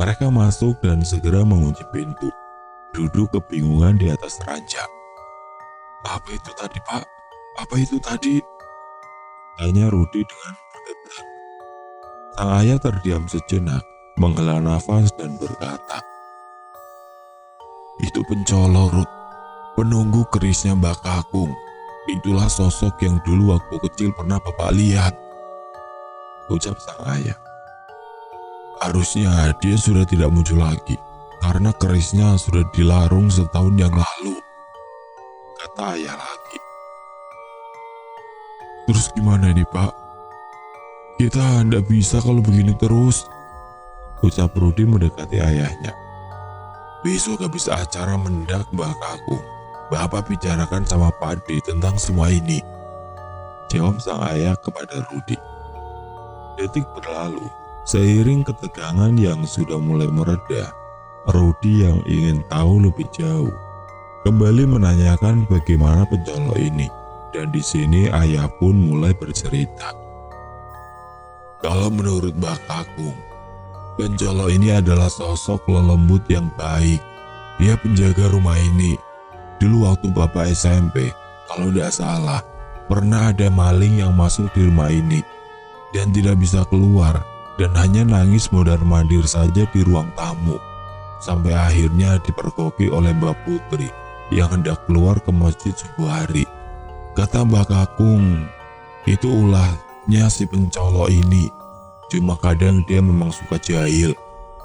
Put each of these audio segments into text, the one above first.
Mereka masuk dan segera mengunci pintu. Duduk kebingungan di atas ranjang. "Apa itu tadi, Pak? Apa itu tadi?" tanya Rudi dengan bergetar. Sang ayah terdiam sejenak, menghela nafas dan berkata, "Itu pencolor, Rud. Penunggu kerisnya Mbak Kakung. Itulah sosok yang dulu waktu kecil pernah Bapak lihat," ucap sang ayah. "Harusnya dia sudah tidak muncul lagi, karena kerisnya sudah dilarung setahun yang lalu," kata ayah lagi. "Terus gimana nih, Pak? Kita tidak bisa kalau begini terus," ucap Rudi mendekati ayahnya. "Besok habis acara mendak Mbak Kakung, Bapak bicarakan sama Pak D tentang semua ini," jawab sang ayah kepada Rudi. Detik berlalu, seiring ketegangan yang sudah mulai mereda, Rudi yang ingin tahu lebih jauh kembali menanyakan bagaimana pencolok ini, dan di sini ayah pun mulai bercerita. "Kalau menurut Mbak Kakung, pencolok ini adalah sosok lelembut yang baik. Dia penjaga rumah ini. Dulu waktu Bapak SMP, kalau tidak salah, pernah ada maling yang masuk di rumah ini dan tidak bisa keluar, dan hanya nangis mondar-mandir saja di ruang tamu, sampai akhirnya dipergoki oleh Mbak Putri yang hendak keluar ke masjid subuh hari. Kata Mbak Kakung, itu ulahnya si pencolok ini. Cuma kadang dia memang suka jahil,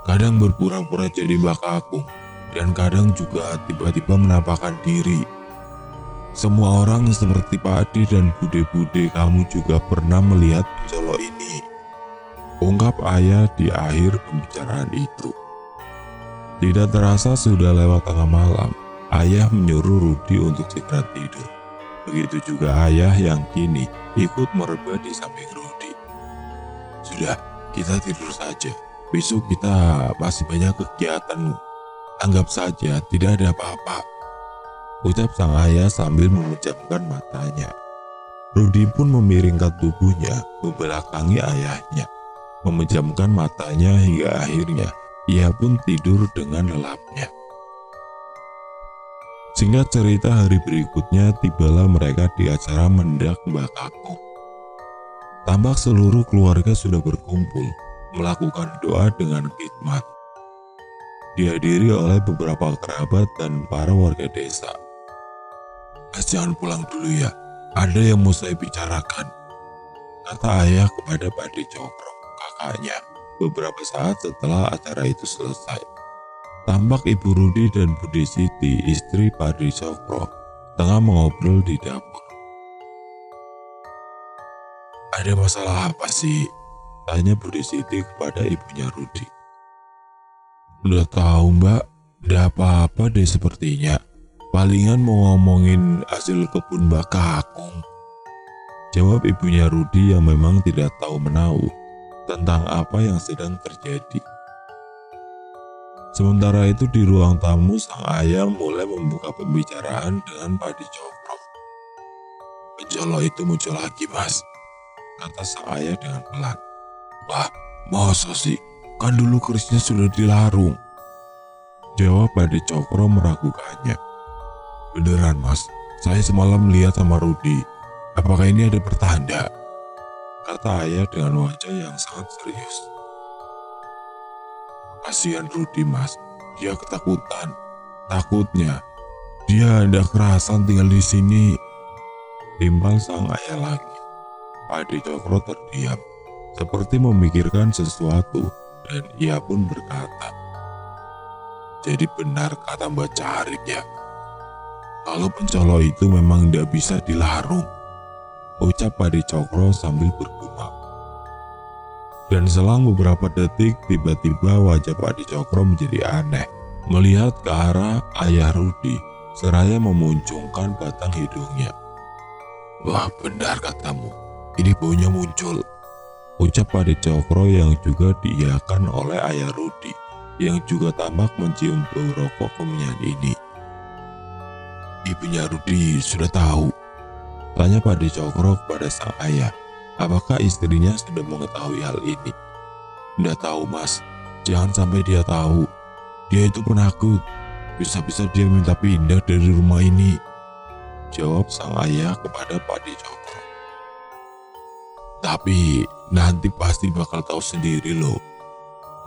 kadang berpura-pura jadi Mbak Kakung, dan kadang juga tiba-tiba menampakkan diri. Semua orang seperti Pak Adi dan bude-bude kamu juga pernah melihat pencolok ini," ungkap ayah di akhir pembicaraan itu. Tidak terasa sudah lewat tengah malam. Ayah menyuruh Rudi untuk segera tidur. Begitu juga ayah yang kini ikut merebah di samping Rudi. "Sudah, kita tidur saja. Besok kita masih banyak kegiatan. Anggap saja tidak ada apa-apa," ucap sang ayah sambil memejamkan matanya. Rudi pun memiringkan tubuhnya membelakangi ayahnya, memejamkan matanya hingga akhirnya ia pun tidur dengan lelapnya. Singkat cerita, hari berikutnya tibalah mereka di acara mendak Mbak Kakung. Tampak seluruh keluarga sudah berkumpul melakukan doa dengan khidmat. Dihadiri oleh beberapa kerabat dan para warga desa. "Mas, jangan pulang dulu ya, ada yang mau saya bicarakan," kata ayah kepada Pak D Cokro, kakaknya, beberapa saat setelah acara itu selesai. Tampak Ibu Rudi dan Bude Siti, istri Pak D Cokro, tengah mengobrol di dapur. "Ada masalah apa sih?" tanya Bude Siti kepada ibunya Rudi. "Udah tahu, Mbak, ada apa-apa deh sepertinya. Palingan mau ngomongin hasil kebun Mbak Kakung," jawab ibunya Rudi yang memang tidak tahu menahu tentang apa yang sedang terjadi. Sementara itu di ruang tamu, sang ayah mulai membuka pembicaraan dengan Pak D Cokro. "Pencolok itu muncul lagi, Mas," kata sang ayah dengan pelan. "Wah, masa sih? Kan dulu kerisnya sudah dilarung," jawab Pak D Cokro meragukannya. "Beneran, Mas, saya semalam lihat sama Rudi. Apakah ini ada pertanda?" kata ayah dengan wajah yang sangat serius. "Kasihan Rudi, Mas, dia ketakutan. Takutnya dia ada kerasan tinggal di sini," timpal sang ayah lagi. Pak D Cokro terdiam, seperti memikirkan sesuatu, dan ia pun berkata, "Jadi benar kata Mbak Carik ya, kalau pencolok itu memang tidak bisa dilarung," ucap Pak D Cokro sambil bergumam. Dan selang beberapa detik, tiba-tiba wajah Pak D Cokro menjadi aneh melihat ke arah ayah Rudi seraya memuncungkan batang hidungnya. "Wah, benar katamu, ini baunya muncul," ucap Pak D Cokro yang juga diiyakan oleh ayah Rudi yang juga tampak mencium bau rokok kemenyan ini. "Ibunya Rudi sudah tahu?" tanya Pak D Cokro kepada sang ayah. Apakah istrinya sudah mengetahui hal ini? "Tidak tahu, Mas. Jangan sampai dia tahu. Dia itu penakut. Bisa-bisa dia minta pindah dari rumah ini, jawab sang ayah kepada Pade Cokro. Tapi nanti pasti bakal tahu sendiri loh,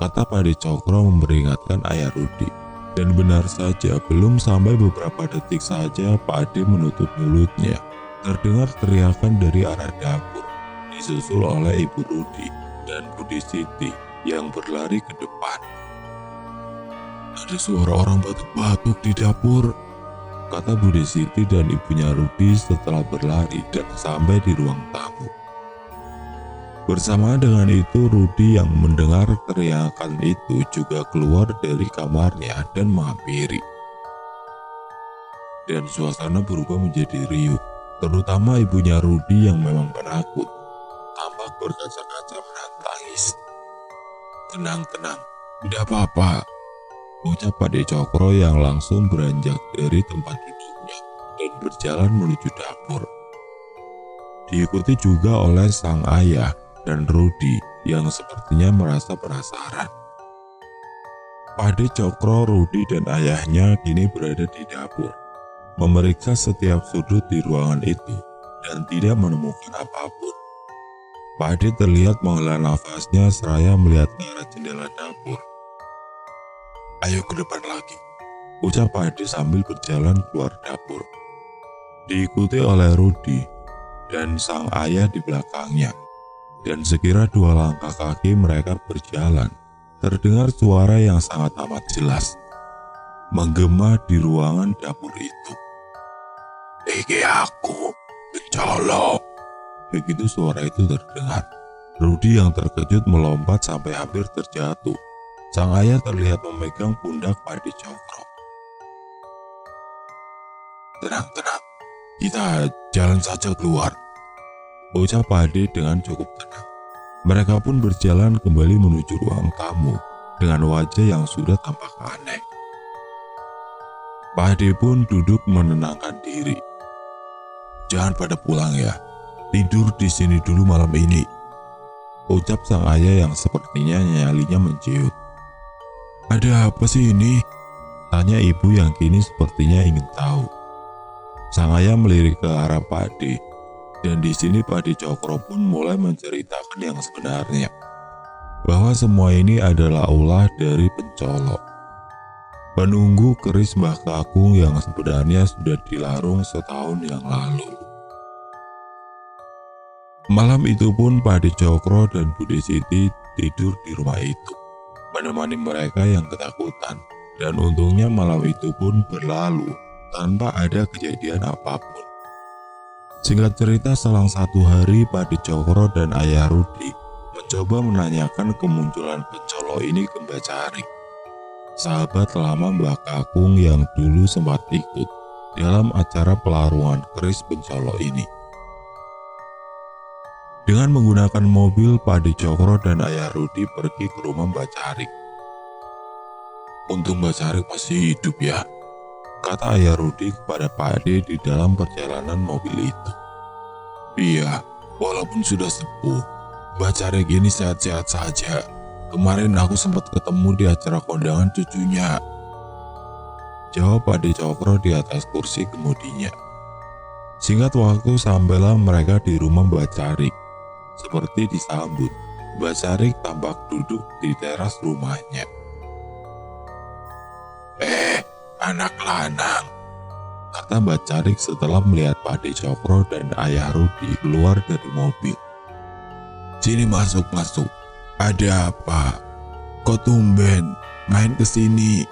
kata Pade Cokro memperingatkan ayah Rudi. Dan benar saja, belum sampai beberapa detik saja Pade menutup mulutnya. Terdengar teriakan dari arah dapur, disusul oleh Ibu Rudi dan Budi Siti yang berlari ke depan. Ada suara orang batuk-batuk di dapur, kata Budi Siti dan ibunya Rudi setelah berlari dan sampai di ruang tamu. Bersama dengan itu, Rudi yang mendengar teriakan itu juga keluar dari kamarnya dan menghampiri. Dan suasana berubah menjadi riuh, terutama ibunya Rudi yang memang penakut, tampak berkaca-kaca menangis. Tenang, tidak apa-apa, ucap Pade Cokro yang langsung beranjak dari tempat duduknya dan berjalan menuju dapur. Diikuti juga oleh sang ayah dan Rudi yang sepertinya merasa penasaran. Pade Cokro, Rudi dan ayahnya kini berada di dapur, memeriksa setiap sudut di ruangan itu dan tidak menemukan apapun. Pade terlihat menghela nafasnya seraya melihat ke arah jendela dapur. Ayo ke depan lagi, ucap Pade sambil berjalan keluar dapur. Diikuti oleh Rudi dan sang ayah di belakangnya. Dan sekira 2 langkah kaki mereka berjalan, terdengar suara yang sangat amat jelas menggema di ruangan dapur itu. Iki aku, pencolok. Begitu suara itu terdengar, Rudi yang terkejut melompat sampai hampir terjatuh. Sang ayah terlihat memegang pundak Pade Cokro. Tenang, kita jalan saja keluar, ucap Pade dengan cukup tenang. Mereka pun berjalan kembali menuju ruang tamu dengan wajah yang sudah tampak aneh. Pade pun duduk menenangkan diri. Jangan pada pulang ya, tidur di sini dulu malam ini, ucap sang ayah yang sepertinya nyalinya menciut. Ada apa sih ini? Tanya ibu yang kini sepertinya ingin tahu. Sang ayah melirik ke arah Pade. Dan di sini Pade Cokro pun mulai menceritakan yang sebenarnya, bahwa semua ini adalah ulah dari pencolok, penunggu keris Mbah Kakung yang sebenarnya sudah dilarung setahun yang lalu. Malam itu pun Pade Cokro dan Budi Siti tidur di rumah itu, menemani mereka yang ketakutan. Dan untungnya malam itu pun berlalu tanpa ada kejadian apapun. Singkat cerita, selang 1 hari Pade Cokro dan ayah Rudi mencoba menanyakan kemunculan pencolok ini ke Mbah Carik, sahabat lama Mbah Kakung yang dulu sempat ikut dalam acara pelarungan keris pencolok ini. Dengan menggunakan mobil, Pade Cokro dan ayah Rudi pergi ke rumah Mbah Carik. Untung Mbah Carik masih hidup ya, kata ayah Rudi kepada Pade di dalam perjalanan mobil itu. Iya, walaupun sudah sepuh, Mbah Carik ini sehat-sehat saja. Kemarin aku sempat ketemu di acara kondangan cucunya, jawab Pade Cokro di atas kursi kemudinya. Singkat waktu sampailah mereka di rumah Mbah Carik. Seperti disambut, Mbah Carik tampak duduk di teras rumahnya. Anak lanang, kata Mbah Carik setelah melihat Pade Cokro dan ayah Rudi keluar dari mobil. Sini masuk. Ada apa? Kok tumben main kesini?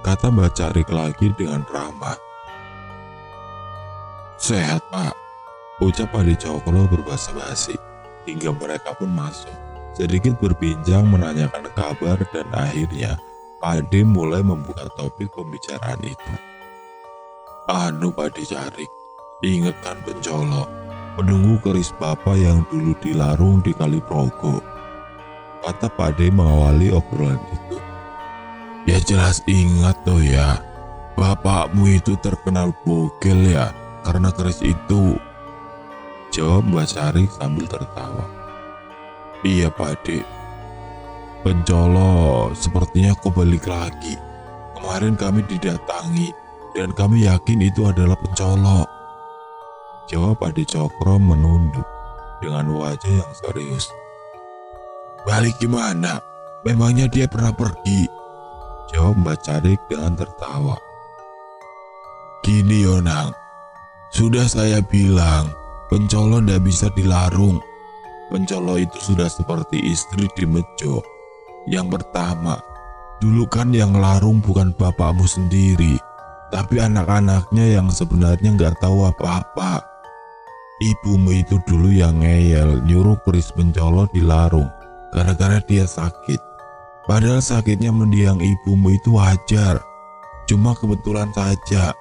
Kata Mbah Carik lagi dengan ramah. Sehat Pak, ucap Pade Cokro berbasa-basi, hingga mereka pun masuk. Sedikit berbincang menanyakan kabar dan akhirnya Pade mulai membuka topik pembicaraan itu. Anu Pade Carik, ingat kan pencolok, penunggu keris Bapak yang dulu dilarung di Kaliprogo, kata Pade mengawali obrolan itu. Ya jelas ingat toh ya, bapakmu itu terkenal bogel ya karena keris itu, jawab Mbah Carik sambil tertawa. Iya Pade, Pencolo, sepertinya kau balik lagi. Kemarin kami didatangi dan kami yakin itu adalah Pencolo. Jawab Adik Cokro menunduk dengan wajah yang serius. Balik gimana? Memangnya dia pernah pergi? Jawab Mbak Cadik dengan tertawa. Gini Yonang, sudah saya bilang, Pencolo ndak bisa dilarung. Pencolo itu sudah seperti istri di Mejo. Yang pertama, dulu kan yang larung bukan bapakmu sendiri, tapi anak-anaknya yang sebenarnya nggak tahu apa-apa. Ibumu itu dulu yang ngeyel nyuruh keris Pencolo dilarung gara-gara dia sakit. Padahal sakitnya mendiang ibumu itu wajar. Cuma kebetulan saja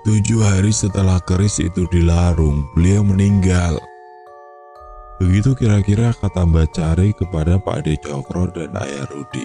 7 hari setelah keris itu dilarung, beliau meninggal. Begitu kira-kira kata Mbak Cari kepada Pak Ade Cokro dan Ayah Rudi.